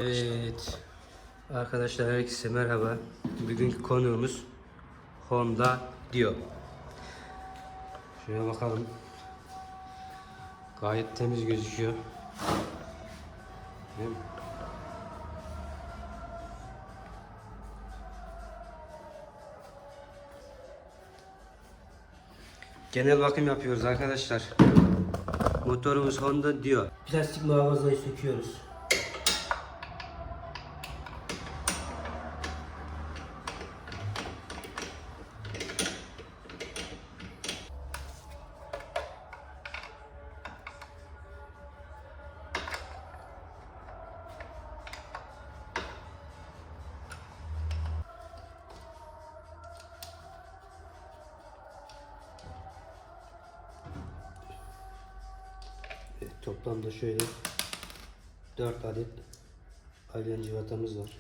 Evet arkadaşlar, herkese merhaba. Bugünkü konuğumuz Honda Dio. Şuraya bakalım. Gayet temiz gözüküyor. Değil mi? Genel bakım yapıyoruz arkadaşlar. Motorumuz Honda Dio. Plastik muhafazayı söküyoruz. Evet, toplamda şöyle 4 adet alyan civatamız var.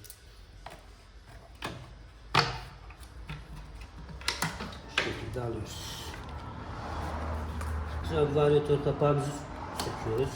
Şu şekilde alıyoruz. Sonra varyatör kapağımızı söküyoruz.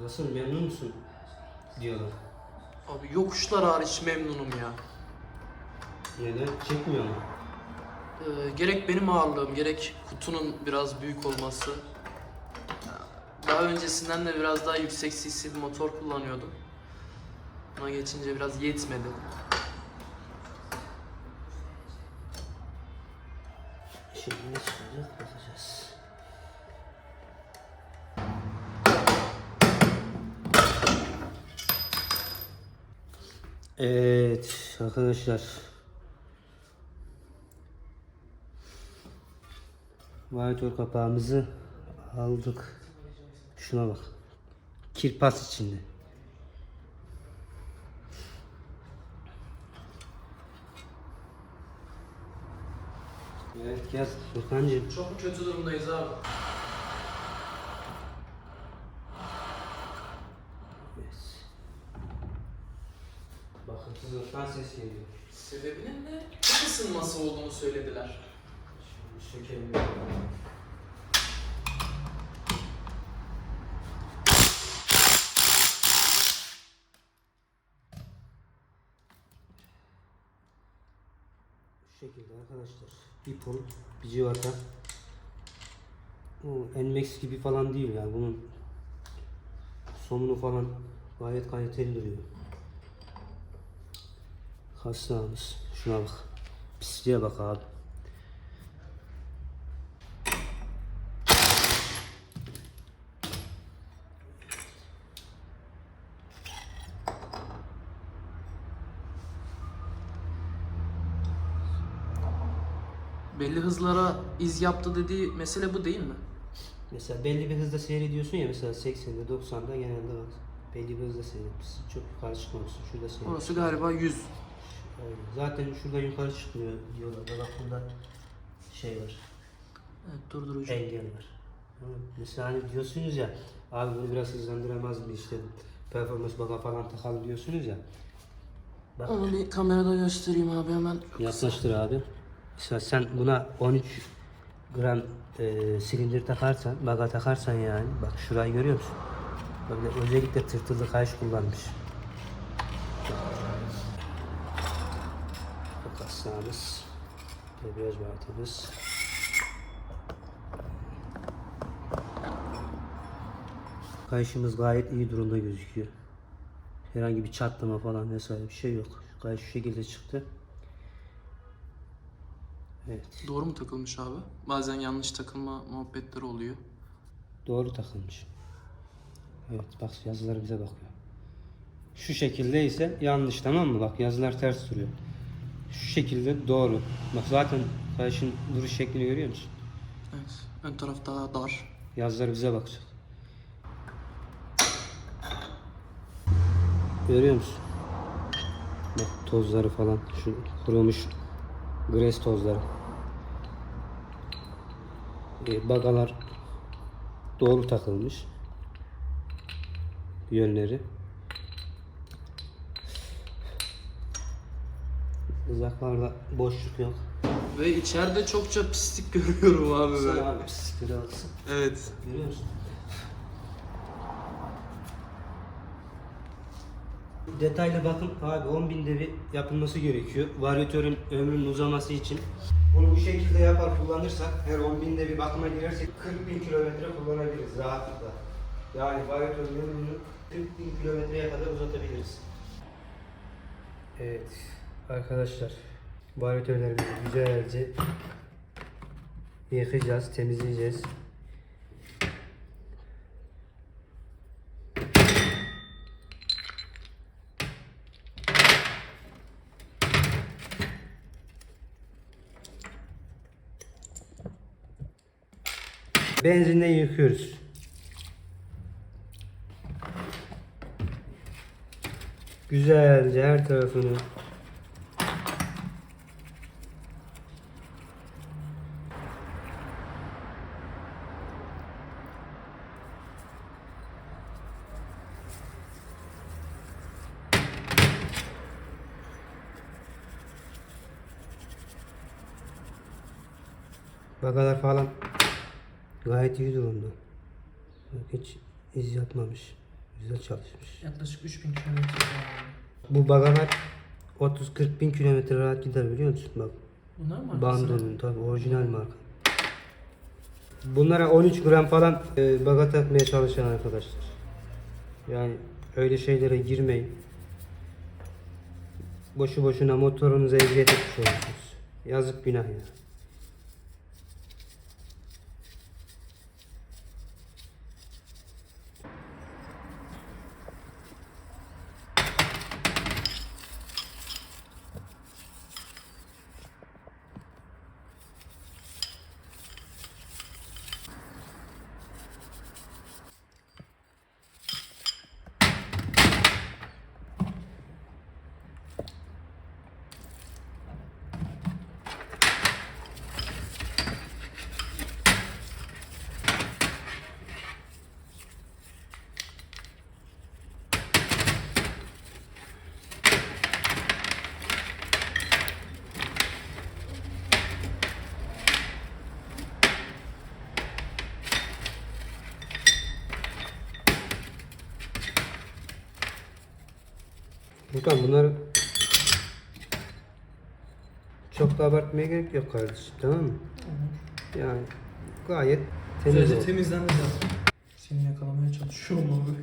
Nasıl, memnun musun diyorlar. Abi yokuşlar hariç memnunum ya. Neden? Çekmiyor mu? Gerek benim ağırlığım, gerek kutunun biraz büyük olması. Daha öncesinden de biraz daha yüksek cc bir motor kullanıyordum. Buna geçince biraz yetmedi. Şimdi ne çıkacak bakacağız. Evet arkadaşlar, varyatör kapağımızı aldık. Şuna bak, kirpas içinde. Evet, gel Furkancığım. Çok kötü durumdayız abi. Evet. Bakımsızlıktan ses geliyor. Sebebinin de çok ısınması olduğunu söylediler. Şimdi sökelim. Bu şekilde arkadaşlar. Bir pul, bir civata. Bu NMAX gibi falan değil yani, bunun somunu falan gayet kaliteli duruyor. Kasnağımız. Şuna bak. Pisliğe bak abi. Belli hızlara iz yaptı dediği mesele bu değil mi? Mesela belli bir hızda seyrediyorsun ya, mesela 80'de 90'da genelde bak. Belli bir hızda seyretmişsin. Çok yukarı çıkmamışsın. Şurada seyretmişsin. Orası galiba 100. Aynen. Zaten şurada yukarı çıkmıyor diyorlar. Bak burada şey var. Evet, durdurucu. Engel var. Mesela hani diyorsunuz ya, abi bunu biraz hızlandıramaz mı, işte performans baka falan takalım diyorsunuz ya. Bak, Onu bir kamerada göstereyim abi hemen. yaklaştır abi. Mesela sen buna 13 gram silindir takarsan, baga takarsan yani, bak şurayı görüyor musun? Böyle özellikle tırtıllı kayış kullanmış. Bak aslanımız, debriyaj baltamız. Kayışımız gayet iyi durumda gözüküyor. Herhangi bir çatlama falan vesaire bir şey yok. Kayış şu şekilde çıktı. Evet. Doğru mu takılmış abi? Bazen yanlış takılma muhabbetleri oluyor. Doğru takılmış. Evet, bak yazılar bize bakıyor. Şu şekilde ise yanlış, tamam mı? Bak yazılar ters duruyor. Şu şekilde doğru. Bak zaten kayışın duruş şeklini görüyor musun? Evet. Ön taraf daha dar. Yazları bize bakacak. Görüyor musun? Bak tozları falan. Şu kurumuş gres tozları. Bagalar doğru takılmış. Yönleri. Uzaklarda boşluk yok. Ve içeride çokça pislik görüyorum abi Sana böyle. abi pislikleri alsın. Evet. Görüyor musun? Detaylı bakım abi 10.000'de bir yapılması gerekiyor. Varyatörün ömrünün uzaması için. Bunu bu şekilde yapar kullanırsak her 10.000'de bir bakıma girersek 40.000 kilometre kullanabiliriz rahatlıkla. Yani varyatörün ömrünü 40.000 kilometreye kadar uzatabiliriz. Evet arkadaşlar varyatörlerimizi güzelce yıkayacağız, temizleyeceğiz. Benzinle yıkıyoruz. Güzelce her tarafını. Bagalar falan gayet iyi durumda. Hiç iz yapmamış. Güzel çalışmış. Yaklaşık 3000 kilometre. Bu bagalar 30-40 bin kilometre rahat gider biliyor musun? Bak. Bunlar mı? Bandonun tabi orijinal marka. Bunlara 13 gram falan baga takmaya çalışan arkadaşlar. Yani öyle şeylere girmeyin. Boşu boşuna motorunuza eziyet etmiş olursunuz. Yazık günah ya. Furkan bunları çok da abartmaya gerek yok kardeşim, tamam mı? Yani gayet temiz Güzelce oldu. temizlendi zaten. Seni yakalamaya çalışıyorum abi.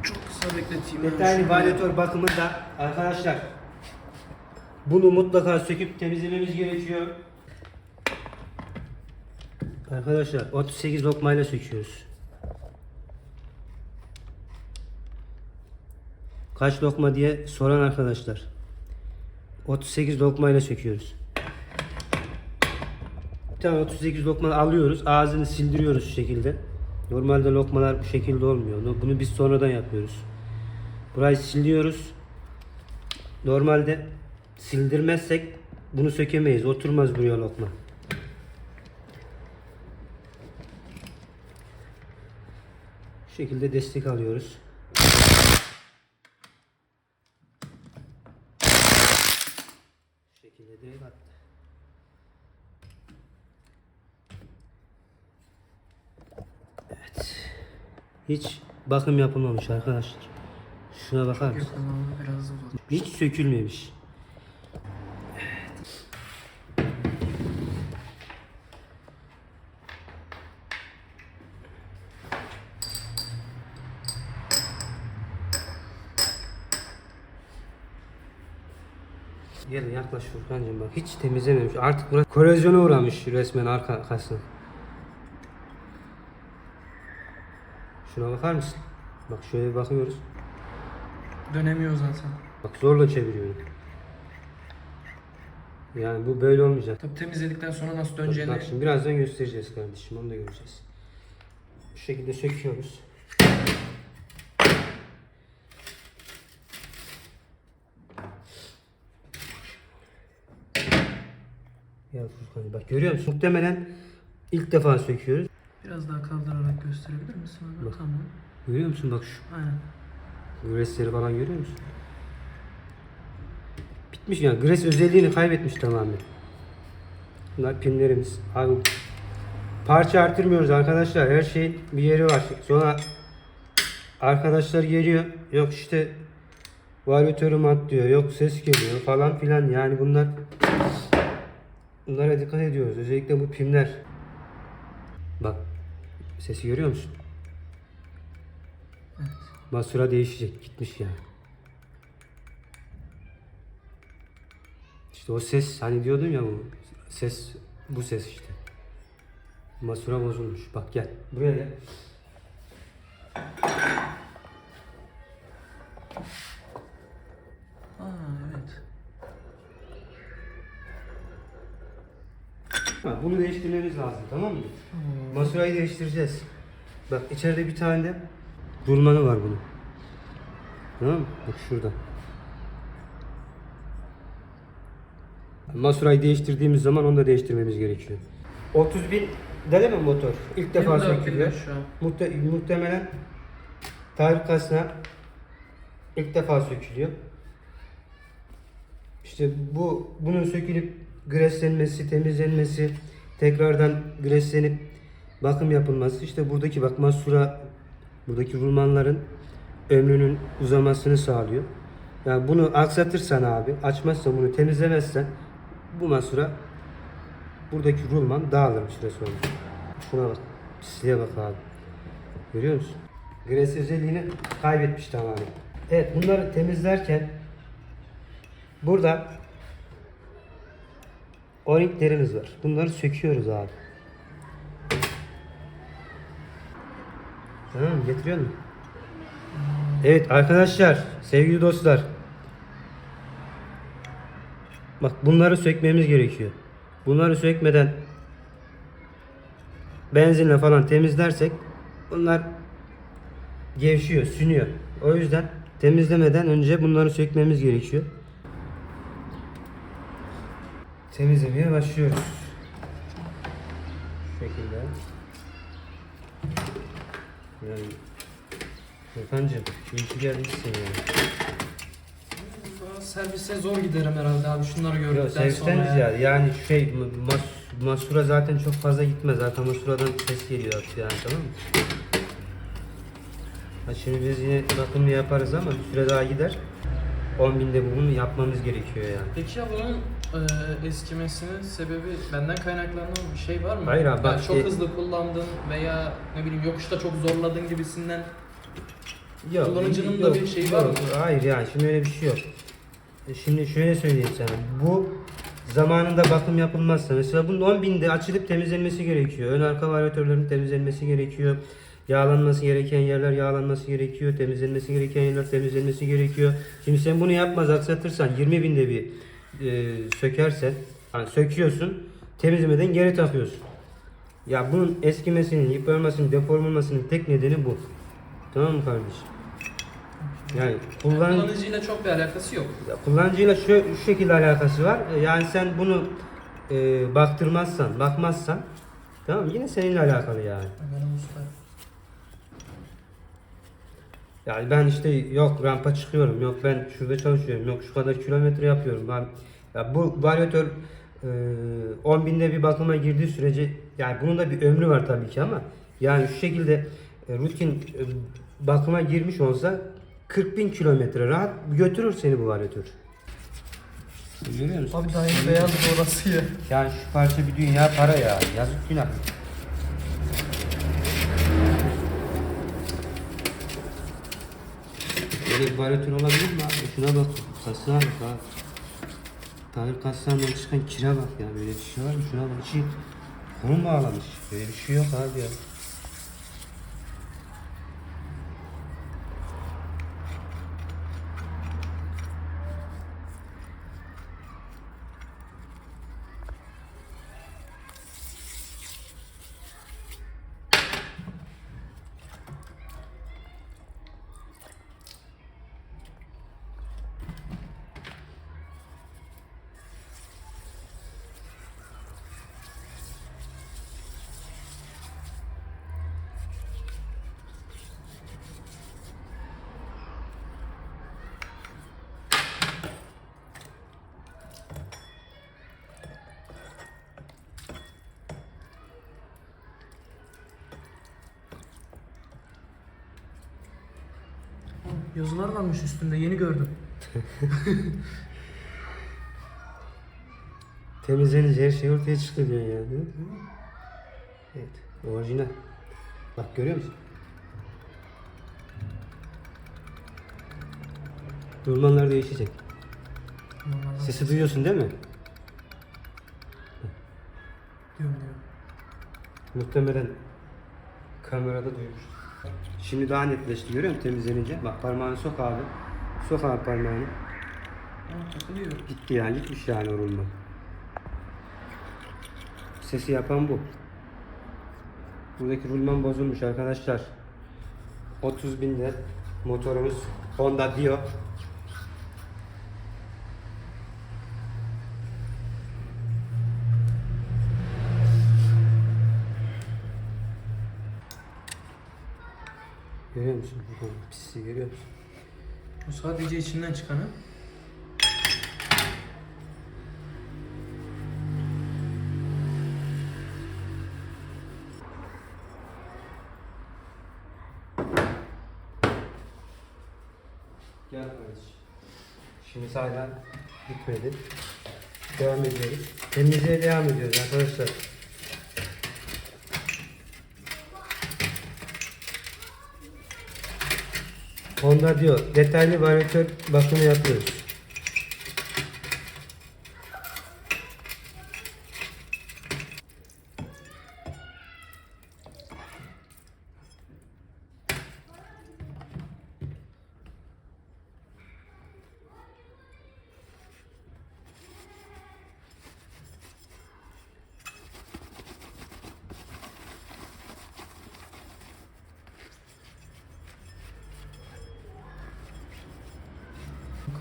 Çok kısa bekleteyim. Detaylı varyatör bakımında arkadaşlar bunu mutlaka söküp temizlememiz gerekiyor. Arkadaşlar 38 lokmayla söküyoruz. Kaç lokma diye soran arkadaşlar. 38 lokmayla söküyoruz. Bir tane 38 lokma alıyoruz. Ağzını sildiriyoruz şu şekilde. Normalde lokmalar bu şekilde olmuyor. Bunu biz sonradan yapıyoruz. Burayı siliyoruz. Normalde sildirmezsek bunu sökemeyiz. Oturmaz buraya lokma. Bu şekilde destek alıyoruz. şekilde direkt attı. Evet. Hiç bakım yapılmamış arkadaşlar. Şuna bakar mısın? Yapılmalı biraz zor. Hiç sökülmemiş. Gel yaklaş Furkancığım bak hiç temizlememiş. Artık burası korozyona uğramış resmen arkasına. Şuna bakar mısın? Bak şöyle bir bakıyoruz. Dönemiyor zaten. Bak zorla çeviriyorum. Yani bu böyle olmayacak. Tabii temizledikten sonra nasıl döneceğini... Bak şimdi birazdan göstereceğiz kardeşim. Onu da göreceğiz. Bu şekilde söküyoruz. Ya Furkan bak görüyor musun? Muhtemelen ilk defa söküyoruz. Biraz daha kaldırarak gösterebilir misin? Bak. Bak. Tamam. Görüyor musun bak şu Aynen. gresleri falan görüyor musun? Bitmiş yani gres özelliğini kaybetmiş tamamen. Bunlar pinlerimiz. Abi parça artırmıyoruz arkadaşlar. Her şeyin bir yeri var. Sonra arkadaşlar geliyor. Yok işte varyatörüm at diyor. Yok ses geliyor falan filan. Yani bunlara dikkat ediyoruz. Özellikle bu pimler. Bak sesi görüyor musun? Evet. Basura değişecek. Gitmiş yani. İşte o ses hani diyordum ya bu ses işte. Masura bozulmuş. Bak gel. Buraya gel. Evet. Ha, bunu değiştirmemiz lazım tamam mı? Masurayı değiştireceğiz. Bak içeride bir tane de rulmanı var bunun. Tamam mı? Bak şurada. Masurayı değiştirdiğimiz zaman onu da değiştirmemiz gerekiyor. 30.000 değil mi motor? İlk defa 24 sökülüyor. şu an. Muhtemelen tarih kasna ilk defa sökülüyor. İşte bunun sökülüp greslenmesi, temizlenmesi, tekrardan greslenip bakım yapılması. İşte buradaki bak masura, buradaki rulmanların ömrünün uzamasını sağlıyor. Yani bunu aksatırsan abi, açmazsan bunu temizlemezsen bu masura buradaki rulman dağılır bir süre sonra. Şuna bak, pisliğe bak abi. Görüyor musun? Gres özelliğini kaybetmiş tamamen. Evet bunları temizlerken burada o-ringlerimiz var. Bunları söküyoruz abi. Tamam mı? Getiriyor musun? Evet arkadaşlar, sevgili dostlar. Bak bunları sökmemiz gerekiyor. Bunları sökmeden benzinle falan temizlersek bunlar gevşiyor, sünüyor. O yüzden temizlemeden önce bunları sökmemiz gerekiyor. Temizlemeye başlıyoruz. Şu şekilde. Yani Furkancığım, iyi ki gelmişsin yani. Servise zor giderim herhalde abi şunları Yok gördükten servisten sonra. ziyade yani masura zaten çok fazla gitmez. Zaten masuradan ses geliyor yani tamam mı? Ha şimdi biz yine bakımını yaparız ama bir süre daha gider. 10.000'de bunu yapmamız gerekiyor yani. Peki ya bunun eskimesinin sebebi benden kaynaklanan bir şey var mı? Hayır abi, Yani bak çok hızlı kullandın veya ne bileyim yokuşta çok zorladın gibisinden. Kullanıcının da bir şeyi var mı? Hayır yani şimdi öyle bir şey yok. Şimdi şöyle söyleyeyim sana. Bu zamanında bakım yapılmazsa mesela bunun 10.000'de açılıp temizlenmesi gerekiyor. Ön arka varyatörlerin temizlenmesi gerekiyor. Yağlanması gereken yerler yağlanması gerekiyor. Temizlenmesi gereken yerler temizlenmesi gerekiyor. Şimdi sen bunu yapmaz aksatırsan 20.000'de bir sökersen hani söküyorsun temizlemeden geri takıyorsun. Ya bunun eskimesinin, yıpranmasının, deform olmasının tek nedeni bu. Tamam mı kardeşim? Yani Kullanıcıyla çok bir alakası yok. kullanıcıyla şu şekilde alakası var. Yani sen bunu baktırmazsan, bakmazsan tamam yine seninle alakalı yani. Benim usta. Yani ben işte yok rampa çıkıyorum, yok ben şurada çalışıyorum, yok şu kadar kilometre yapıyorum. Ben Ya bu varyatör 10 binde bir bakıma girdiği sürece yani bunun da bir ömrü var tabii ki ama yani şu şekilde rutin bakıma girmiş olsa 40 bin kilometre rahat götürür seni bu varyatör. Görüyor musun? Abi daha yeni beyaz orası ya. Yani şu parça bir dünya para ya. Yazık günah. Böyle bir varyatör olabilir mi abi? Şuna bak. Kasına bak abi. Tahir kaslarından çıkan kira bak ya. Böyle bir şey var mı? Şuna bak. İçi konu bağlamış. Böyle bir şey yok abi ya. Yazılar varmış üstünde, yeni gördüm. Temizlenince her şey ortaya çıkıyor diyor ya. Değil mi? Evet. Orijinal. Bak görüyor musun? Rulmanlar değişecek. Sesi duyuyorsun değil mi? Diyorum. Muhtemelen kamerada duymuştur. Şimdi daha netleşti görüyor musun temizlenince? Bak parmağını sok abi. Sok abi parmağını. Takılıyor. Gitti yani gitmiş yani o rulman. Sesi yapan bu. Buradaki rulman bozulmuş arkadaşlar. 30 binde motorumuz Honda Dio. Görüyor musun? Pisliği görüyor musun? Bu sadece içinden çıkanı. Gel kardeşim. Şimdi hala bitmedi. Devam ediyoruz. Temizliğe devam ediyoruz arkadaşlar. Honda diyor detaylı varyatör bakımı yapıyoruz.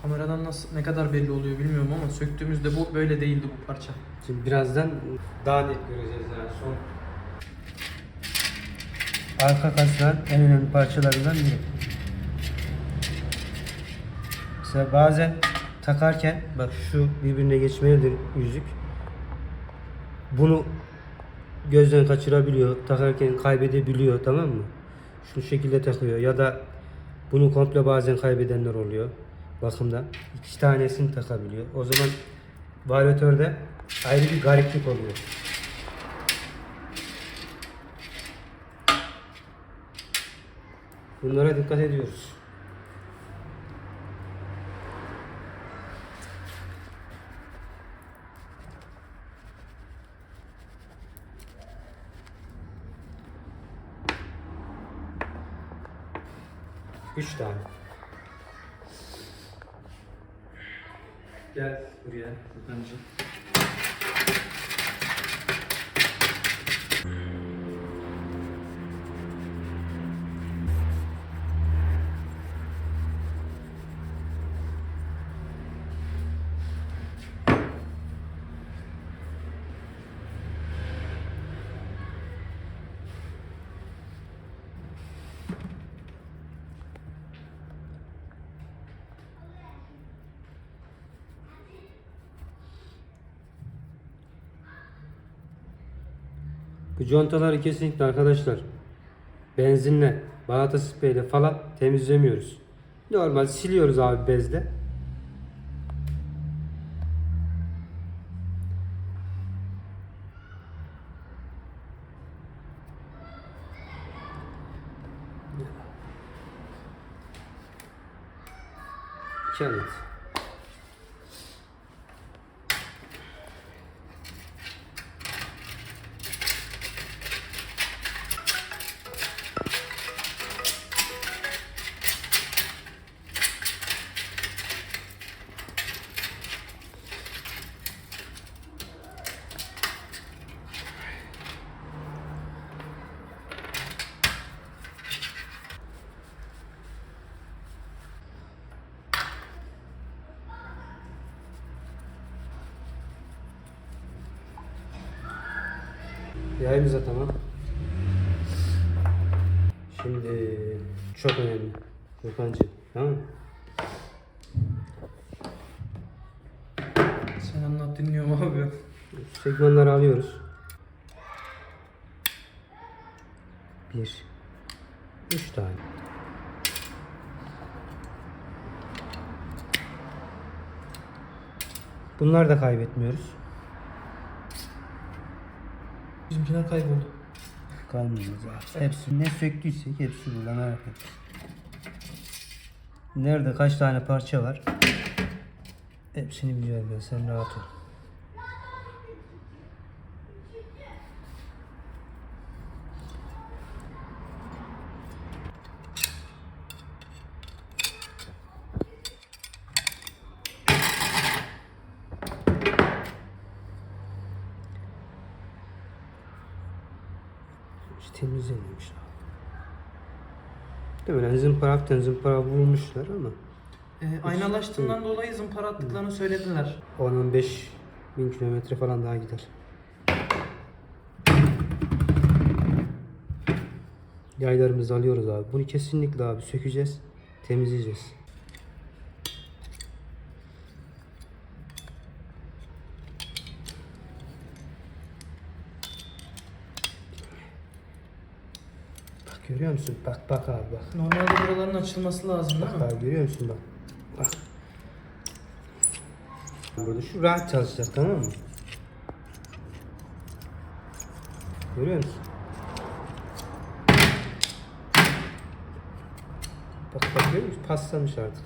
Kameradan nasıl, ne kadar belli oluyor bilmiyorum ama söktüğümüzde bu böyle değildi bu parça. Şimdi birazdan daha net göreceğiz yani son. Arka kaslar en önemli parçalarından biri. Mesela bazen takarken bak şu birbirine geçmelidir yüzük. Bunu gözden kaçırabiliyor, takarken kaybedebiliyor, tamam mı? Şu şekilde takıyor ya da bunu komple bazen kaybedenler oluyor bakımda. 2 tanesini takabiliyor. O zaman varyatörde ayrı bir gariplik oluyor. Bunlara dikkat ediyoruz. Üç tane. Gel buraya Furkan'cığım. Bu contaları kesinlikle arkadaşlar benzinle, balata spreyle falan temizlemiyoruz. Normal siliyoruz abi bezle. İki adet. Yayımız da tamam. Şimdi çok önemli. Furkancığım, tamam mı? Sen anlat, dinliyorum abi. Segmanları alıyoruz. 3 tane. Bunları da kaybetmiyoruz. Bizimkiler kayboldu. Kalmıyoruz abi. Hepsi ne söktüysek hepsi burada, merak etme. Nerede kaç tane parça var? Hepsini biliyorum ben, sen rahat ol. Hiç temizlenmemiş abi. Değil mi? Yani zımpara vurmuşlar ama Aynalaştığından dolayı zımpara attıklarını söylediler. 10-15 bin kilometre falan daha gider. Yaylarımızı alıyoruz abi. Bunu kesinlikle abi sökeceğiz, temizleyeceğiz. Bak görüyor musun? Bak abi bak. Normalde buraların açılması lazım değil mi? Bak abi görüyor musun bak. Bak. Burada şu rahat çalışacak, tamam mı? Görüyor musun? Bak görüyor musun? Paslamış artık.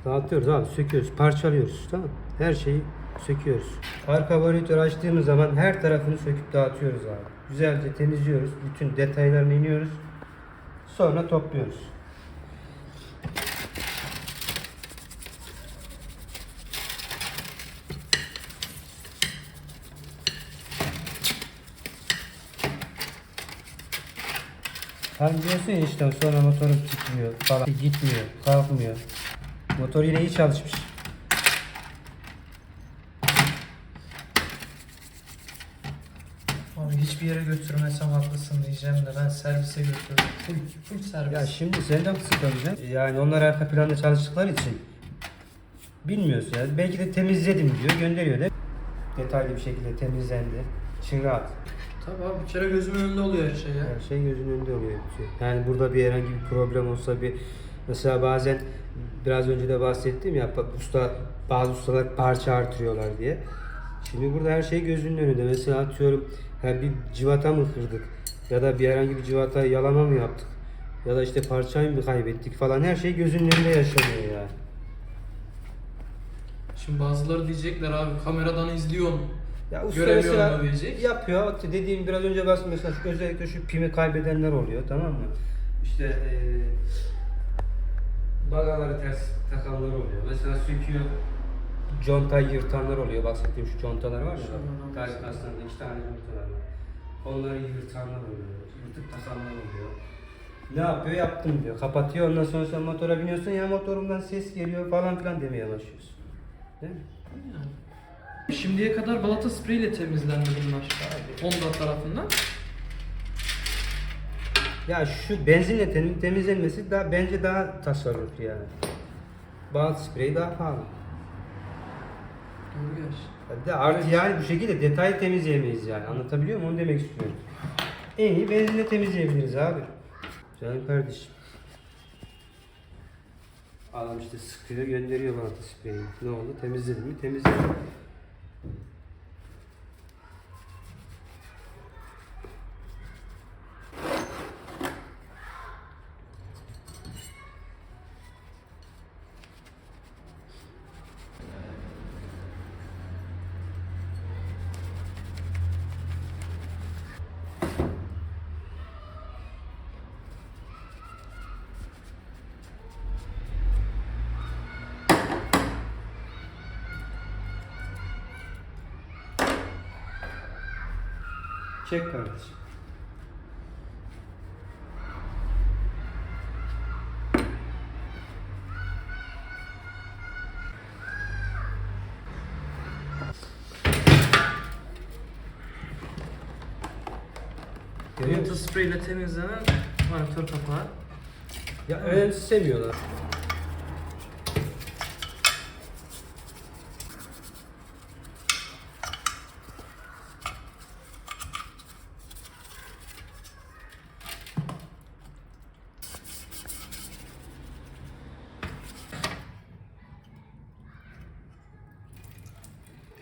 Dağıtıyoruz abi, söküyoruz, parçalıyoruz, tamam mı? Her şeyi söküyoruz. Arka varyatörü açtığımız zaman her tarafını söküp dağıtıyoruz abi. Güzelce temizliyoruz, bütün detaylarını iniyoruz. Sonra topluyoruz. Hani diyorsun ya işte sonra motorum gitmiyor falan, gitmiyor, kalkmıyor. Motor yine iyi çalışmış. Abi hiçbir yere götürmesem haklısın diyeceğim de ben servise götürdüm. Full servis. Ya şimdi senden sıkılacak. Yani onlar arka planda çalıştıkları için bilmiyorsun ya. Belki de temizledim diyor, gönderiyor da. Detaylı bir şekilde temizlendi. İçin rahat. Tabii abi, bir kere gözümün önünde oluyor her şey ya. Her şey gözünün önünde oluyor. Yani burada bir herhangi bir problem olsa mesela bazen biraz önce de bahsettim ya, bazı ustalar parça artırıyorlar diye. Şimdi burada her şey gözünün önünde. Mesela atıyorum bir civata mı kırdık ya da bir herhangi bir civata yalama mı yaptık ya da işte parçayı mı kaybettik falan, her şey gözünün önünde yaşanıyor ya. Şimdi bazıları diyecekler abi kameradan izliyorum. Ya usta Göremiyorum mesela mu diyecek. yapıyor. Dediğim biraz önce bahsettim, mesela özellikle şu pimi kaybedenler oluyor, tamam mı? İşte bagaları ters takanlar oluyor. Mesela söküyor, contayı yırtanlar oluyor. Bahsettiğim şu contalar var ya. Gaz aslında 2 tane contalar var. Onları yırtanlar oluyor. Yırtıp takanlar oluyor. Ne yapıyor? Yaptım diyor. Kapatıyor. Ondan sonra sen motora biniyorsun, ya motorumdan ses geliyor falan filan demeye başlıyorsun. Değil mi? Yani. Şimdiye kadar balata spreyiyle temizlendi bunlar. Honda tarafından. Ya şu benzinle temizlenmesi daha bence daha tasarruflu yani. Bazı sprey daha pahalı. Doğru gerçi. De artı yani bu şekilde detaylı temizleyemeyiz yani. Anlatabiliyor muyum? Onu demek istiyorum. En iyi benzinle temizleyebiliriz abi. Canım kardeşim. Adam işte sıkıyor gönderiyor bana spreyi. Ne oldu? Temizledim mi? Temizledim. Çek kardeşim. Görüyor Yumurta musun? spreyle temizlenen varyatör kapağı. Ya önemsemiyorlar.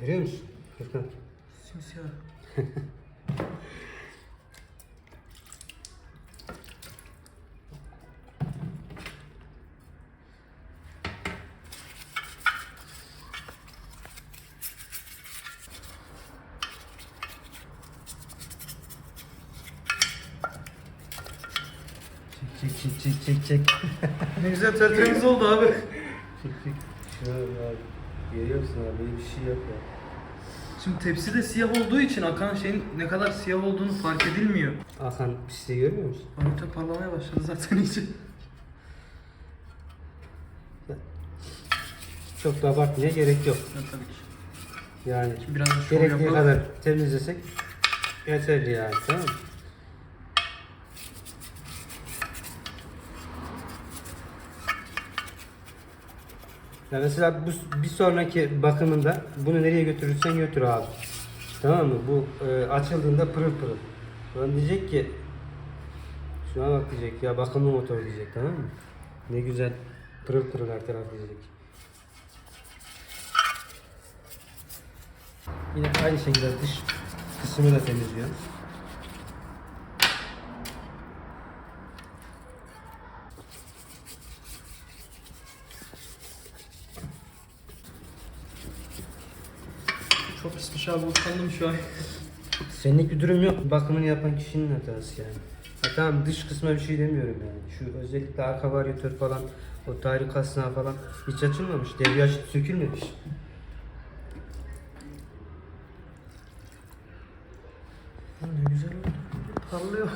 Görüyor musun? Furkan. Simsiyah. Çek. Ne güzel tertemiz oldu abi. Çek. Şuna abi. Görüyor musun abi? İyi bir şey yok ya. Şimdi tepsi de siyah olduğu için akan şeyin ne kadar siyah olduğunu fark edilmiyor. Akan pisliği görmüyor musun? Varyatör parlamaya başladı zaten iyice. Çok da abartmaya gerek yok. Ya, tabii ki. Yani Şimdi biraz da şov gerektiği yapalım. kadar temizlesek yeterli yani, tamam mı? Ya mesela bu bir sonraki bakımında bunu nereye götürürsen götür abi. Tamam mı? Bu açıldığında pırıl pırıl. Sonra diyecek ki şuna bak diyecek ya, bakımlı motor diyecek, tamam mı? Ne güzel pırıl pırıl her taraf diyecek. Yine aynı şekilde dış kısmını da temizliyorum. Çok pismiş abi, utandım şu an. Senlik bir durum yok. Bakımını yapan kişinin hatası yani. Ha, tamam, dış kısma bir şey demiyorum yani. Şu özellikle arka varyatör falan, o tahrik kasnağı falan hiç açılmamış. Debriyaj sökülmemiş. Ne güzel oldu. Parlıyor.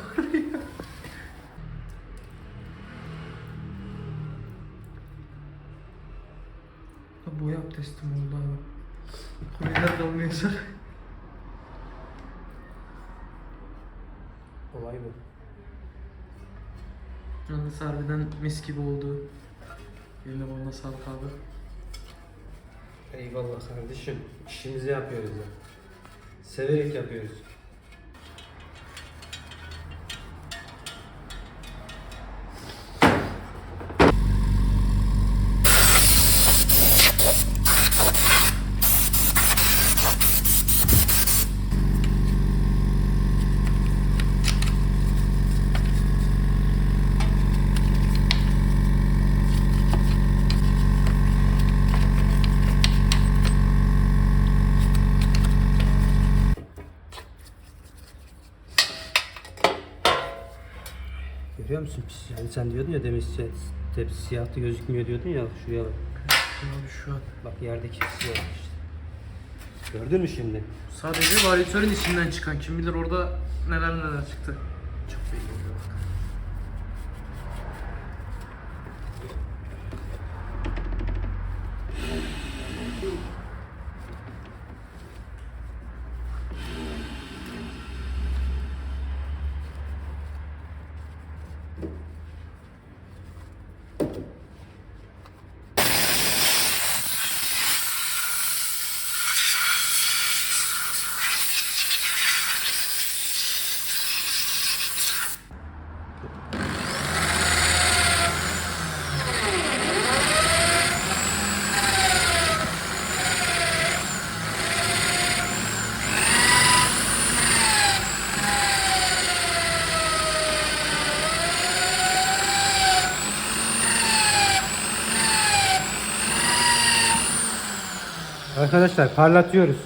Boya abdestim oldu abi. Koyular kalmayacak. Olay bu. Yalnız harbiden mis gibi oldu. Eline koluna sağlık abi. Eyvallah kardeşim. İşimizi yapıyoruz ya. Severek yapıyoruz. Görüyor musun pis yani, sen diyordun ya demin tepsi siyahtı gözükmüyor diyordun ya, şuraya bak. Abi şu an. Bak yerdeki siyah işte. Gördün mü şimdi? Sadece varyatörün içinden çıkan, kim bilir orada neler neler çıktı. Çok belli oluyor bak. Arkadaşlar parlatıyoruz.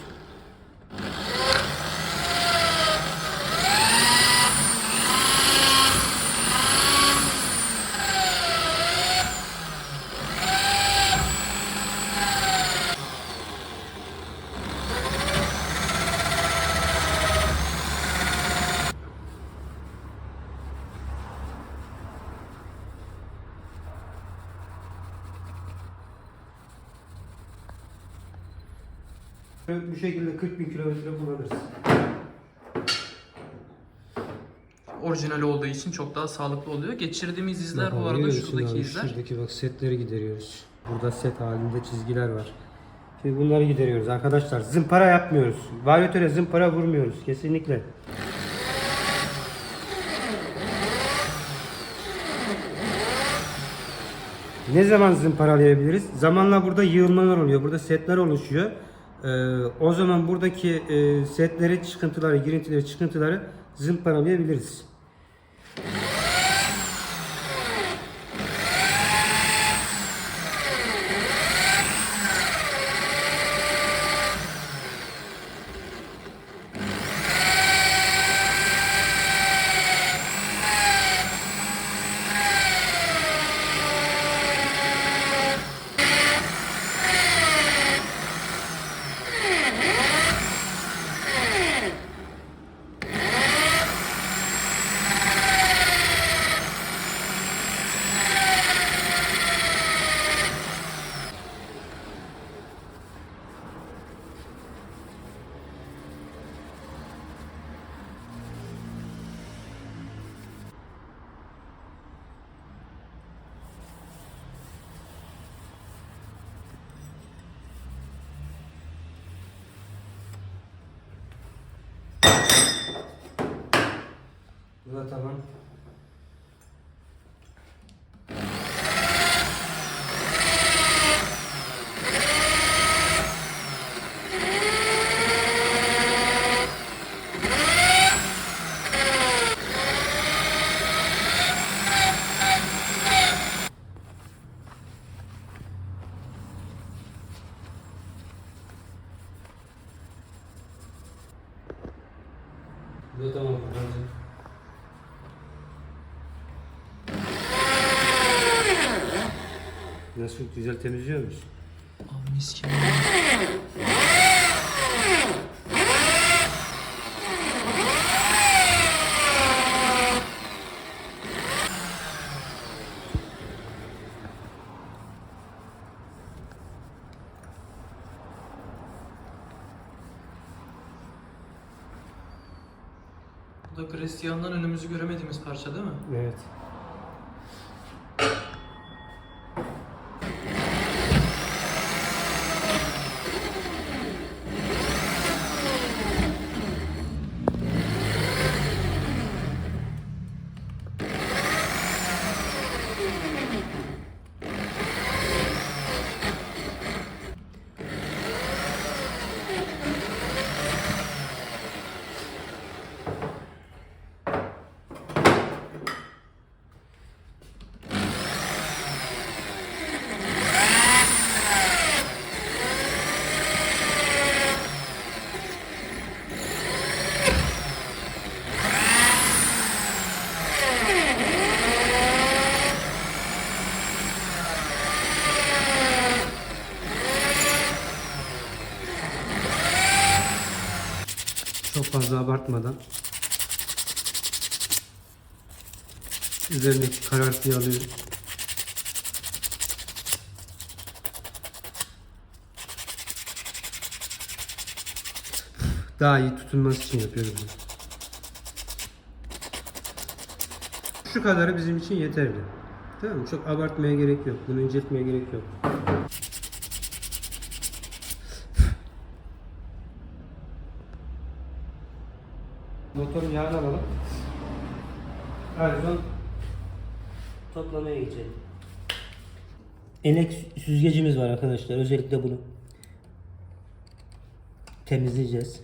Bu şekilde 40 bin kilometre kullanırız. Orijinali olduğu için çok daha sağlıklı oluyor. Geçirdiğimiz izler bu arada Görüyorsun şuradaki abi, izler. şuradaki bak setleri gideriyoruz. Burada set halinde çizgiler var. Şimdi bunları gideriyoruz arkadaşlar. Zımpara yapmıyoruz. Varyatöre zımpara vurmuyoruz kesinlikle. Ne zaman zımparalayabiliriz? Zamanla burada yığılmalar oluyor. Burada setler oluşuyor. O zaman buradaki setleri, çıkıntıları, girintileri, çıkıntıları zımparalayabiliriz. Bu da tamam. Bu da tamam. Nasıl güzel temizliyor musun? Abi mis gibi. Bu da Christian'dan önümüzü göremediğimiz parça değil mi? Evet. Çok fazla abartmadan üzerindeki karartıyı alıyoruz. Daha iyi tutunması için yapıyoruz bunu. Şu kadarı bizim için yeterli. Tamam mı? Çok abartmaya gerek yok. Bunu inceltmeye gerek yok. Motorun yağını alalım. Ardından toplamaya geçelim. Elek süzgecimiz var arkadaşlar. Özellikle bunu temizleyeceğiz.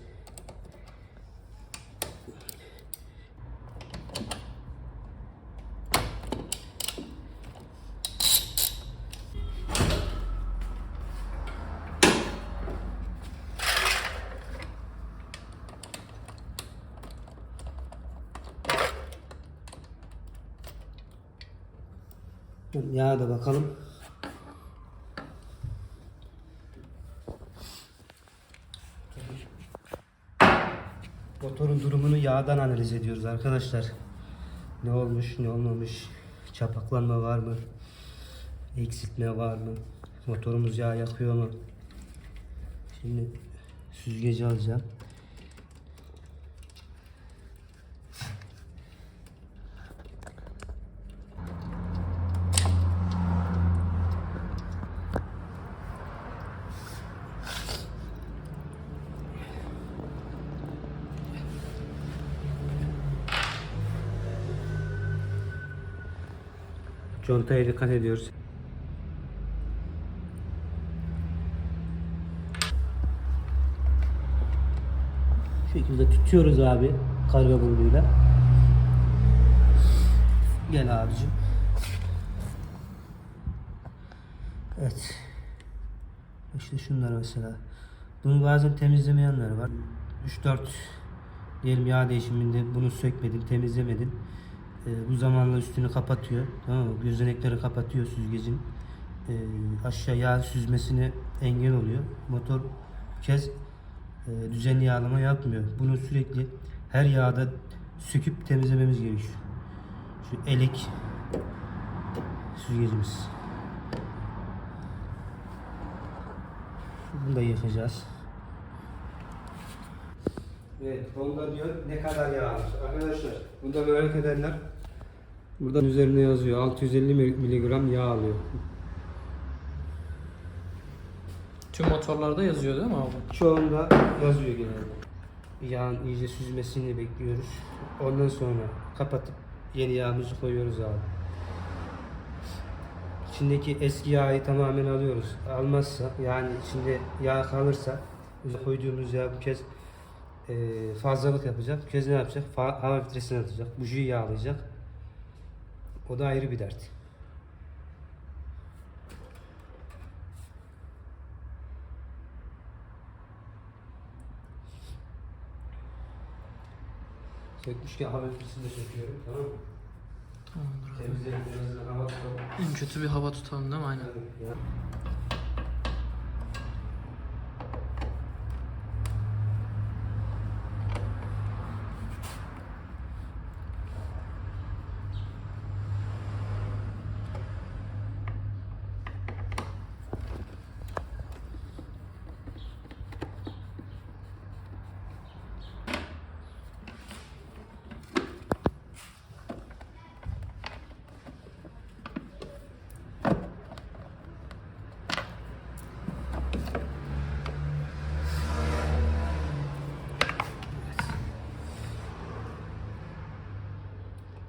Yağa da bakalım. Motorun durumunu yağdan analiz ediyoruz arkadaşlar. Ne olmuş, ne olmamış, çapaklanma var mı, eksiltme var mı, motorumuz yağ yakıyor mu? Şimdi süzgeci alacağım. Contaya dikkat ediyoruz. Şu şekilde tutuyoruz abi karga burnuyla. Gel abicim. Evet. İşte şunlar mesela. Bunu bazen temizlemeyenler var. 3-4 diyelim yağ değişiminde bunu sökmedin, temizlemedin. Bu zamanla üstünü kapatıyor. Tamam mı? Gözenekleri kapatıyor süzgecin. Aşağı yağ süzmesine engel oluyor. Motor bir kez düzenli yağlama yapmıyor. Bunu sürekli her yağda söküp temizlememiz gerekiyor. Şu elek süzgecimiz. Bunu da yıkayacağız. Evet, Honda diyor ne kadar yağ almış. Arkadaşlar, bunda merak edenler burada üzerinde yazıyor 650 miligram yağ alıyor. Tüm motorlarda yazıyor değil mi abi? Çoğunda yazıyor genelde. Yağın iyice süzmesini bekliyoruz. Ondan sonra kapatıp yeni yağımızı koyuyoruz abi. İçindeki eski yağı tamamen alıyoruz. Almazsa yani içinde yağ kalırsa koyduğumuz yağ bu kez fazlalık yapacak. Bu kez ne yapacak? Hava filtresini atacak. Bujiyi yağlayacak. O da ayrı bir dert. Sökmüşken hava filtresini de söküyorum. Tamam mı? Tamamdır abi. Temizleyelim biraz hava tutalım. En kötü bir hava tutalım değil mi? Aynen. Ya.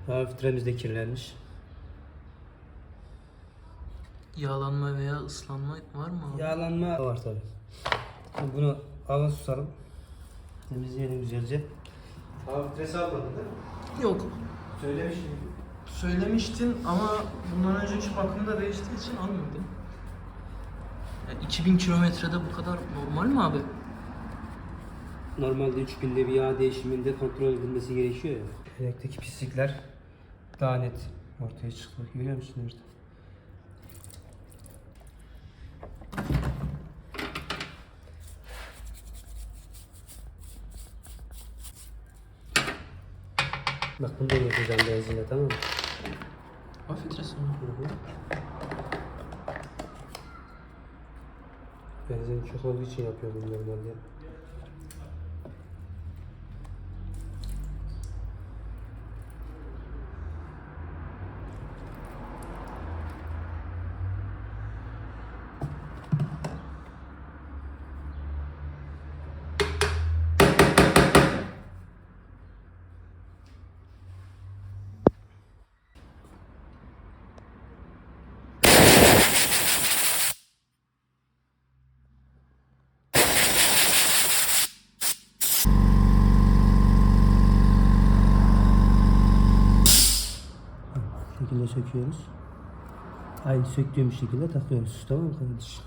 Hava filtremiz de kirlenmiş. Yağlanma veya ıslanma var mı abi? Yağlanma var tabi. Bunu hava susalım. Temizleyelim güzelce. Hava filtresi almadın değil mi? Yok. Söylemiş miydim? Söylemiştin ama bundan önceki bakımda değiştiği için almadım. Yani 2000 kilometrede bu kadar normal mi abi? Normalde 3 günde bir yağ değişiminde kontrol edilmesi gerekiyor ya. Elekteki pislikler daha net ortaya çıktı. Görüyor musun orada? Bak bunu da yapacağım benzinle, tamam mı? Hava filtresi mi? Hı hı. Benzin çok olduğu için yapıyorum normalde. Bu şekilde söküyoruz. Aynı söktüğüm şekilde takıyoruz. Tamam mı kardeşim?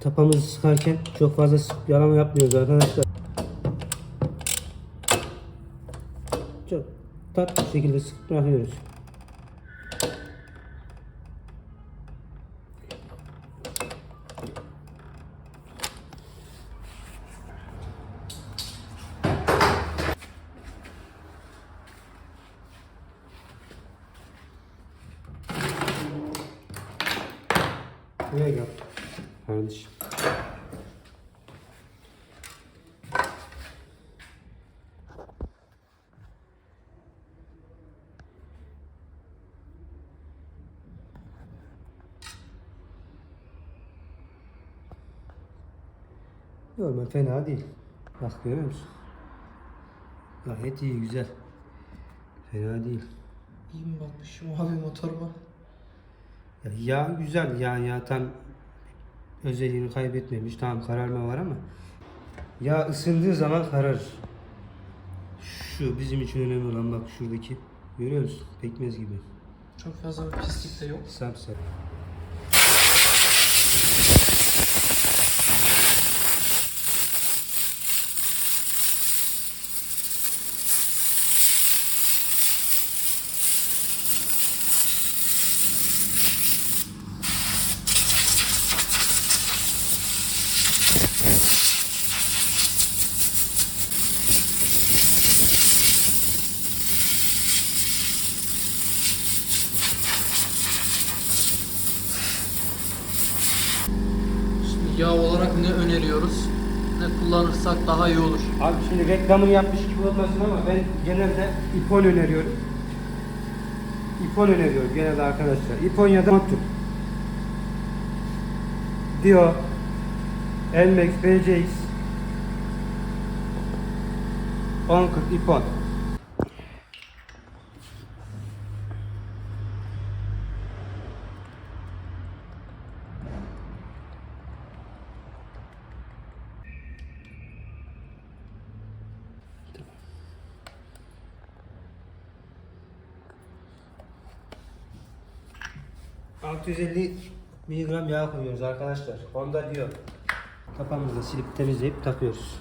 Tapamızı sıkarken çok fazla yalama yapmıyoruz arkadaşlar. Çok tatlı bir şekilde sıkıp bırakıyoruz. Buraya gel kardeşim. Normal fena değil. Bak görüyor musun? Gayet iyi, güzel. Fena değil. İyi mi bakmışım abi motoruma? Ya güzel yani, ya tam özelliğini kaybetmemiş. Tamam, kararma var ama ya ısındığı zaman kararır. Şu bizim için önemli olan, bak şuradaki, görüyor musun? Pekmez gibi. Çok fazla bir pislik de yok. Sapsarı. Şimdi yağ olarak ne öneriyoruz? Ne kullanırsak daha iyi olur. Abi şimdi reklamını yapmış gibi olmasın ama ben genelde ipon öneriyorum. İpon öneriyorum genelde arkadaşlar. İpon ya da Motul. Dio, Elmex, PCX, 1040 ipon. ...650 miligram yağ koyuyoruz arkadaşlar. Honda diyor. Kapağımızı da silip temizleyip takıyoruz.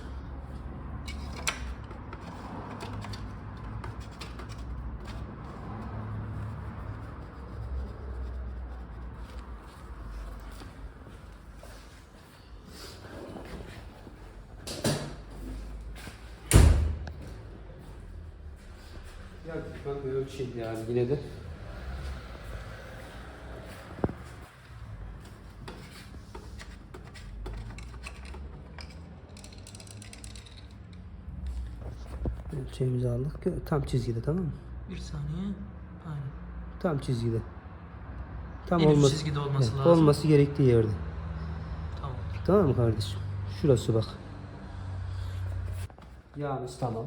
Ya bak ölçeyim yani yine de. Ölçeğimizi aldık. Tam çizgide, tamam mı? Bir saniye. Aynen. Tam çizgide. Tam En üst olması, çizgide olması evet, lazım. olması gerektiği yerde. Tamam. Tamam mı kardeşim? Şurası bak. Yağımız tamam.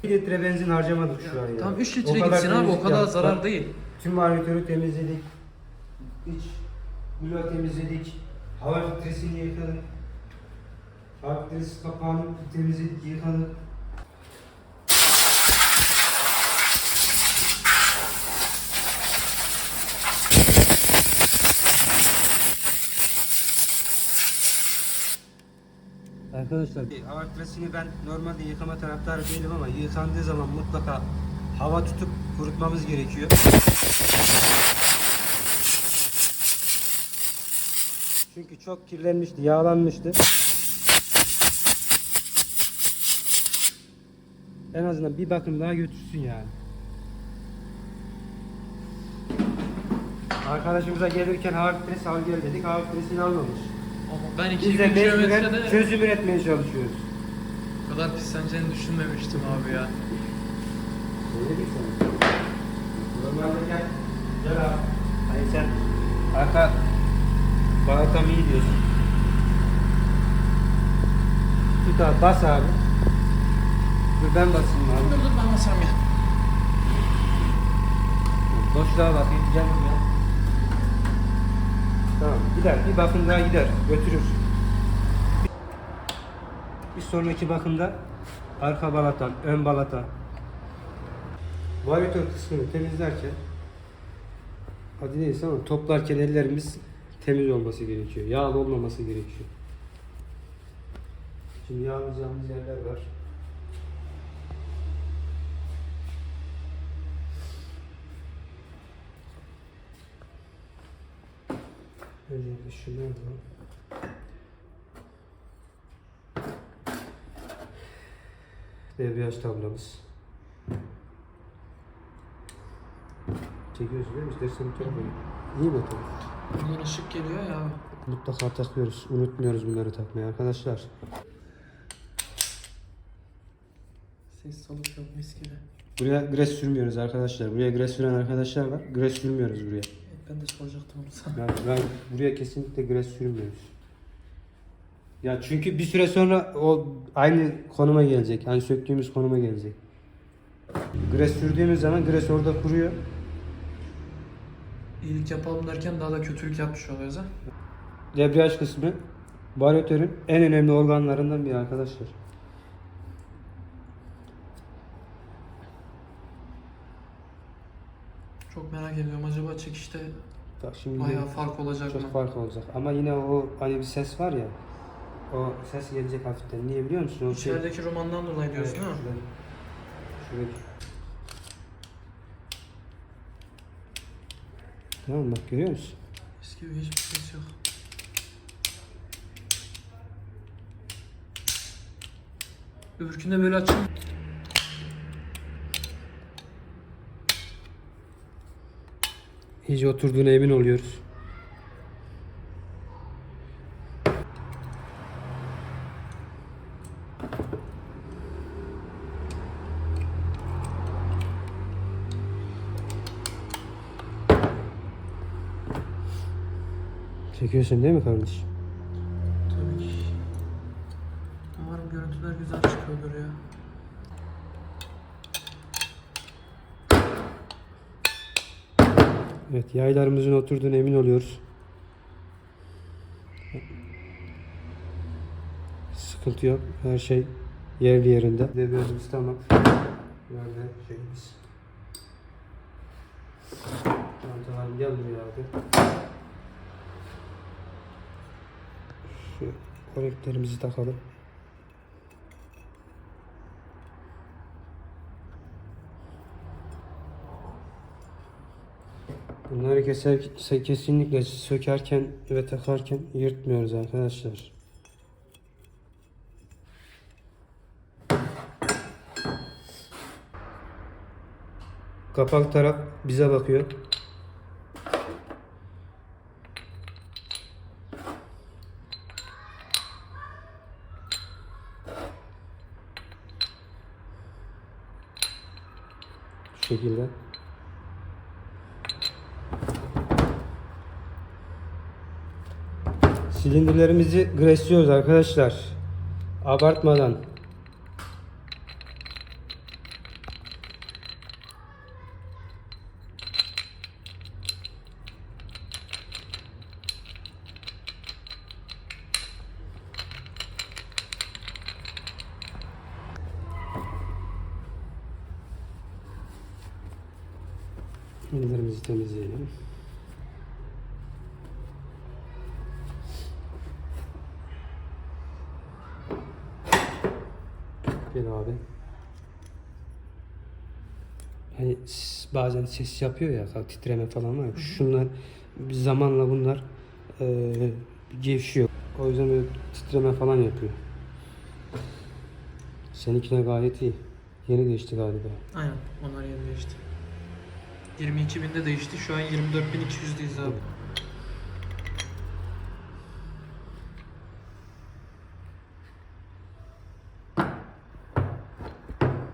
Bir litre benzin harcamadık şu an ya. Tam 3 litre O kadar gitsin abi, o temizlik kadar yaptık. zarar Bak, değil. tüm varyatörü temizledik. İç bloğu temizledik. Hava filtresini yıkadık. Hava filtresi kapağını temizledik, yıkadık. Arkadaşlar, hava filtresini ben normalde yıkama taraftarı değilim ama yıkandığı zaman mutlaka hava tutup kurutmamız gerekiyor. Çünkü çok kirlenmişti, yağlanmıştı. En azından bir bakım daha götürsün yani. Arkadaşımıza gelirken hava filtresi al gel dedik, hava filtresini almamış. Ama ben Biz de 2-3 mecburen kilometrede çözüm üretmeye çalışıyoruz. bu kadar pisleneceğini düşünmemiştim abi ya. Söyledik sana. Normalde gel. Gel abi. Hayır sen arka bağıtam iyi diyorsun. Tut abi, bas abi. Dur ben basayım abi. Dur ben basarım ya. Boşluğa bakayım, gel buraya. Tamam, gider. Bir bakım daha gider. Götürür. Bir sonraki bakımda arka balata, ön balata, varyatör kısmını temizlerken adı neyse ama toplarken ellerimiz temiz olması gerekiyor. Yağlı olmaması gerekiyor. Şimdi yağlayacağımız yerler var. Öncelikle şunlar var. Debriyaj tablamız. Çekiyoruz değil mi? İstersen bir tarafa. İyi motor. Bundan ışık geliyor ya. Mutlaka takıyoruz. Unutmuyoruz bunları takmayı arkadaşlar. Ses soluk yok, mis gibi. Buraya gres sürmüyoruz arkadaşlar. Buraya gres süren arkadaşlar var. Gres sürmüyoruz buraya. Evet, ben de soracaktım onu sana. Ben buraya kesinlikle gres sürmüyoruz. Ya çünkü bir süre sonra o aynı konuma gelecek. Hani söktüğümüz konuma gelecek. Gres sürdüğümüz zaman gres orada kuruyor. İyilik yapalım derken daha da kötülük yapmış oluyoruz ha. Debriyaj kısmı varyatörün en önemli organlarından biri arkadaşlar. Çok merak ediyorum, acaba çekişte Bak şimdi bayağı fark olacak mı? çok fark olacak. Ama yine o hani bir ses var ya. O ses gelecek hafiften. Niye biliyor musun? O İçerideki romandan dolayı diyorsun değil mi? Şuradaki. Tamam bak görüyor musun? Eski gibi hiçbir ses yok. Öbürkünde böyle açın. İyice oturduğuna emin oluyoruz. Çekiyorsun değil mi kardeşim? Tabii ki. Umarım görüntüler güzel çıkıyordur ya. Evet, yaylarımızın oturduğuna emin oluyoruz. Sıkıntı yok. Her şey yerli yerinde. Debriyajımız tamam. Böyle şeyimiz. Tamam, gel buraya abi. Şu konektörümüzü takalım. Bunları kesinlikle sökerken ve takarken yırtmıyoruz arkadaşlar. Kapak taraf bize bakıyor. Şu şekilde. Silindirlerimizi gresliyoruz arkadaşlar. Abartmadan. Silindirimizi temizleyelim. Gel abi. Hani bazen ses yapıyor ya, titreme falan var ya. Şunlar zamanla bunlar gevşiyor. O yüzden böyle titreme falan yapıyor. Seninkine gayet iyi. Yeni değişti galiba. Aynen, onlar yeni değişti. 22.000'de değişti, şu an 24.200'deyiz abi.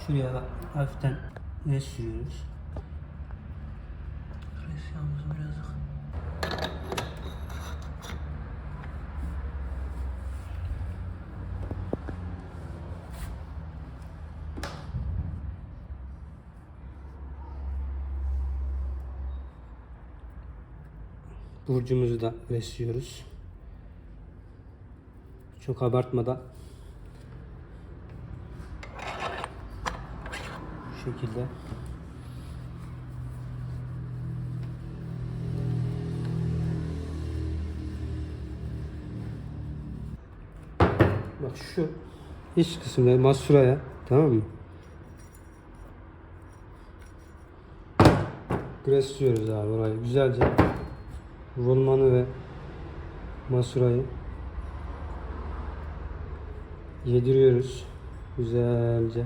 Şuraya hafiften res sürüyoruz. Res yalnız birazcık. burcumuzu da besliyoruz. Çok abartmadan. Bu şekilde. Bak şu iç kısımda masuraya, tamam mı? Presliyoruz abi orayı güzelce. Rulmanı ve masurayı yediriyoruz güzelce.